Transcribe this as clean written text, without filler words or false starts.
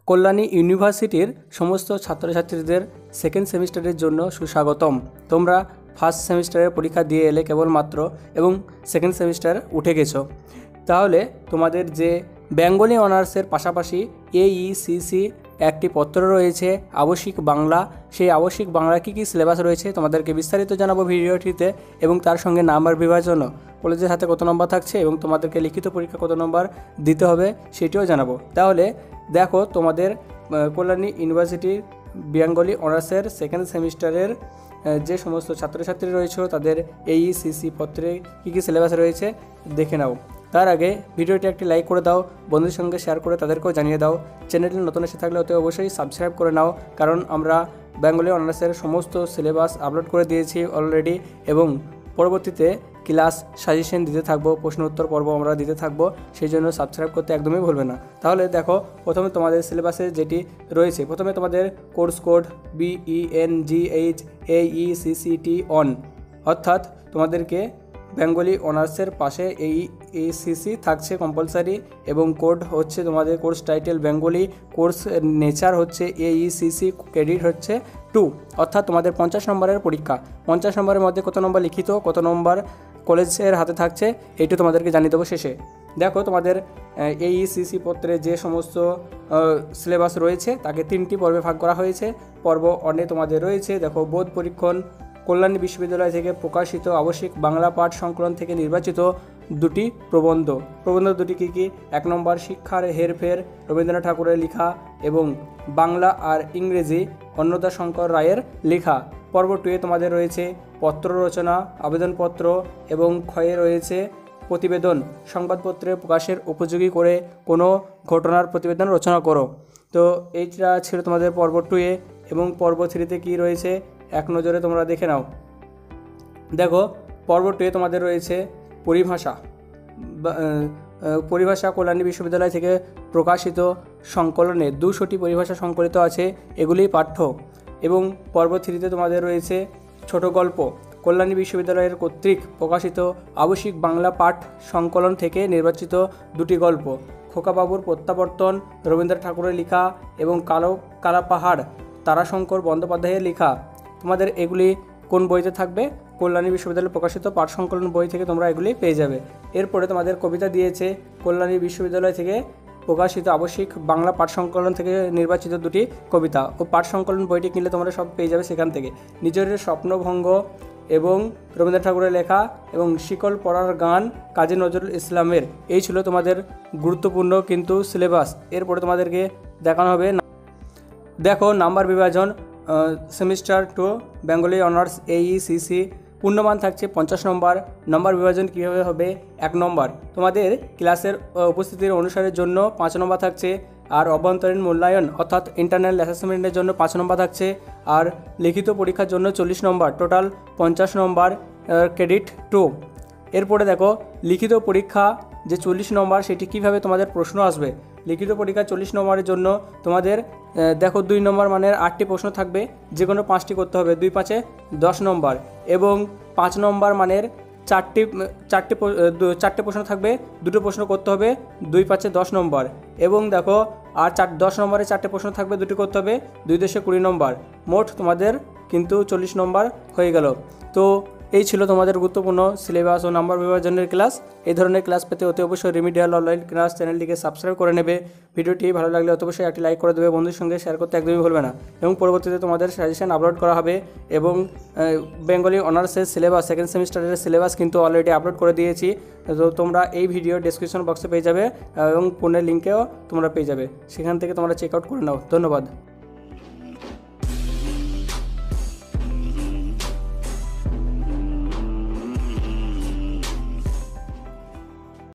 কল্যাণী ইউনিভার্সিটির সমস্ত ছাত্রছাত্রীদের সেকেন্ড সেমিস্টারের জন্য সুস্বাগতম। তোমরা ফার্স্ট সেমিস্টারের পরীক্ষা দিয়ে এলে কেবলমাত্র এবং সেকেন্ড সেমিস্টার উঠে গেছো। তাহলে তোমাদের যে বেঙ্গলি অনার্সের পাশাপাশি AECC একটি পত্র রয়েছে আবশ্যিক বাংলা, সেই আবশ্যিক বাংলা কী কী সিলেবাস রয়েছে তোমাদেরকে বিস্তারিত জানাবো ভিডিওটিতে, এবং তার সঙ্গে নাম্বার বিভাজন, কলেজের হাতে কত নম্বর থাকছে এবং তোমাদেরকে লিখিত পরীক্ষা কত নম্বর দিতে হবে সেটিও জানাবো। তাহলে দেখো, তোমাদের কল্যাণী ইউনিভার্সিটির বেঙ্গলি অনার্সের সেকেন্ড সেমিস্টারের যে সমস্ত ছাত্রছাত্রী রয়েছে তাদের AECC পত্রে কী কী সিলেবাস রয়েছে দেখে নাও। তার আগে ভিডিওটি একটি লাইক করে দাও, বন্ধুদের সঙ্গে শেয়ার করে তাদেরকেও জানিয়ে দাও। চ্যানেলটি নতুন এসে থাকলে অতি অবশ্যই সাবস্ক্রাইব করে নাও, কারণ আমরা বেঙ্গলি অনার্সের সমস্ত সিলেবাস আপলোড করে দিয়েছি অলরেডি, এবং পরবর্তীতে ক্লাস সাজেশন দিতে থাকবো, প্রশ্ন উত্তর পর্ব আমরা দিতে থাকবো, সেই জন্য সাবস্ক্রাইব করতে একদমই ভুলবে না। তাহলে দেখো, প্রথমে তোমাদের সিলেবাসে যেটি রয়েছে, প্রথমে তোমাদের course code BENGH AECCT on, অর্থাৎ তোমাদেরকে বেঙ্গলি অনার্সের পাশে AECC থাকছে কম্পালসারি, এবং কোড হচ্ছে তোমাদের course title Bengali, course nature হচ্ছে AECC, ক্রেডিট হচ্ছে 2, অর্থাৎ তোমাদের 50 নম্বরের পরীক্ষা। 50 নম্বরের মধ্যে কত নম্বর লিখিত, কত নম্বর কলেজের হাতে থাকছে, এইটা তোমাদেরকে জানিয়ে দেবো শেষে। দেখো, তোমাদের AECC পত্রে যে সমস্ত সিলেবাস রয়েছে তাকে 3টি পর্বে ভাগ করা হয়েছে। পর্ব অনে তোমাদের রয়েছে, দেখো, বোধ পরীক্ষণ, কল্যাণী বিশ্ববিদ্যালয় থেকে প্রকাশিত আবশ্যিক বাংলা পাঠ সংকলন থেকে নির্বাচিত দুটি প্রবন্ধ। প্রবন্ধ দুটি কী কী? 1 নম্বর শিক্ষার হেরফের, রবীন্দ্রনাথ ঠাকুরের লেখা, এবং বাংলা আর ইংরেজি অন্নদা শঙ্কর রায়ের লেখা। পর্ব 2 তোমাদের রয়েছে পত্র রচনা, আবেদনপত্র, এবং ক্ষয়ে রয়েছে প্রতিবেদন, সংবাদপত্রে প্রকাশের উপযোগী করে কোনো ঘটনার প্রতিবেদন রচনা করো। তো এইটা ছিল তোমাদের পর্ব 2 এবং পর্ব 3তে কী রয়েছে এক নজরে তোমরা দেখে নাও। দেখো, পর্ব 2 তোমাদের রয়েছে পরিভাষা। পরিভাষা কল্যাণী বিশ্ববিদ্যালয় থেকে প্রকাশিত সংকলনে 200টি পরিভাষা সংকলিত আছে, এগুলি পাঠ্য। এবং পর্ব 3তে তোমাদের রয়েছে ছোট গল্প, কল্যাণী বিশ্ববিদ্যালয়ের কর্তৃক প্রকাশিত আবশ্যিক বাংলা পাঠ সংকলন থেকে নির্বাচিত 2টি গল্প, খোকাবাবুর প্রত্যাবর্তন, রবীন্দ্রনাথ ঠাকুরের লেখা, এবং কালাপাহাড়, তারাশঙ্কর বন্দ্যোপাধ্যায়ের লেখা। তোমাদের এগুলি কোন বইতে থাকবে? কল্যাণী বিশ্ববিদ্যালয়ে প্রকাশিত পাঠ সংকলন বই থেকে তোমরা এগুলি পেয়ে যাবে। এরপরে তোমাদের কবিতা দিয়েছে কল্যাণী বিশ্ববিদ্যালয় থেকে প্রকাশিত আবশ্যিক বাংলা পাঠ সংকলন থেকে নির্বাচিত 2টি কবিতা। ও পাঠ সংকলন বইটি কিনলে তোমরা সব পেয়ে যাবে সেখান থেকে। নিজের স্বপ্নভঙ্গ এবং রবীন্দ্রনাথ ঠাকুরের লেখা, এবং শিকল পড়ার গান কাজী নজরুল ইসলামের। এই ছিল তোমাদের গুরুত্বপূর্ণ কিন্তু সিলেবাস। এরপরে তোমাদেরকে দেখানো হবে, দেখো, নাম্বার বিভাজন। সেমিস্টার 2 বেঙ্গলি অনার্স AECC পূর্ণমান থাকছে 50 নম্বর। নম্বর বিভাজন কীভাবে হবে? 1 নম্বর তোমাদের ক্লাসের উপস্থিতির অনুসারের জন্য 5 নম্বর থাকছে, আর অভ্যন্তরীণ মূল্যায়ন অর্থাৎ ইন্টারনাল অ্যাসেসমেন্টের জন্য 5 নম্বর থাকছে, আর লিখিত পরীক্ষার জন্য 40 নম্বর, টোটাল 50 নম্বর, ক্রেডিট 2। এরপরে দেখো, লিখিত পরীক্ষা যে 40 নম্বর সেটি কীভাবে তোমাদের প্রশ্ন আসবে। লিখিত পরীক্ষা 40 নম্বরের জন্য তোমাদের দেখো 2 নম্বর মানের 8টি প্রশ্ন থাকবে, যে কোনো 5টি করতে হবে, 2 5 10 নম্বর, এবং 5 নম্বর মানের 4টে প্রশ্ন থাকবে, 2টো প্রশ্ন করতে হবে, 2 5 10 নম্বর, এবং দেখো আর 10 নম্বরে 4টে প্রশ্ন থাকবে, 2টি করতে হবে, 2 10 20 নম্বর, মোট তোমাদের কিন্তু 40 নম্বর হয়ে গেল। তো এই ছিল তোমাদের গুরুত্বপূর্ণ সিলেবাস ও নাম্বার বিভাজনের ক্লাস। এই ধরনের ক্লাস পেতে অতি অবশ্যই রেমিডিয়াল অনলাইন ক্লাস চ্যানেলটিকে সাবস্ক্রাইব করে নেবে। ভিডিওটি ভালো লাগলে অতি অবশ্যই একটি লাইক করে দেবে, বন্ধুদের সঙ্গে শেয়ার করতে একদমই ভুলবে না। এবং পরবর্তীতে তোমাদের সাজেশন আপলোড করা হবে, এবং বেঙ্গলি অনার্সের সিলেবাস সেকেন্ড সেমিস্টারের সিলেবাস কিন্তু অলরেডি আপলোড করে দিয়েছি। তো তোমরা এই ভিডিও ডেসক্রিপশন বক্সে পেয়ে যাবে, এবং ফোনের লিঙ্কেও তোমরা পেয়ে যাবে, সেখান থেকে তোমরা চেক আউট করে নাও। ধন্যবাদ।